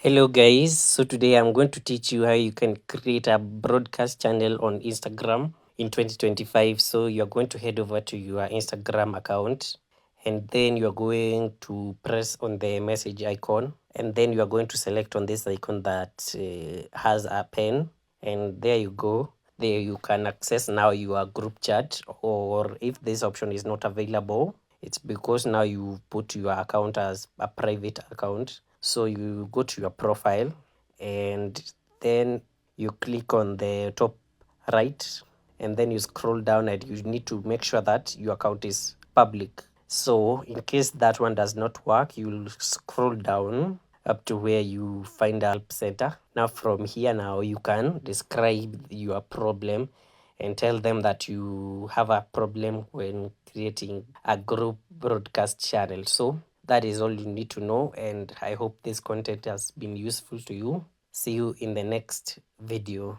Hello guys, so today I'm going to teach you how you can create a broadcast channel on Instagram in 2025. So you're going to head over to your Instagram account and then you're going to press on the message icon and then you are going to select on this icon that has a pen, and there you go. There you can access now your group chat, or if this option is not available, it's because now you put your account as a private account. So you go to your profile and then you click on the top right and then you scroll down and you need to make sure that your account is public. So in case that one does not work, you'll scroll down up to where you find a help center. Now from here, now you can describe your problem and tell them that you have a problem when creating a group broadcast channel. So that is all you need to know, and I hope this content has been useful to you. See you in the next video.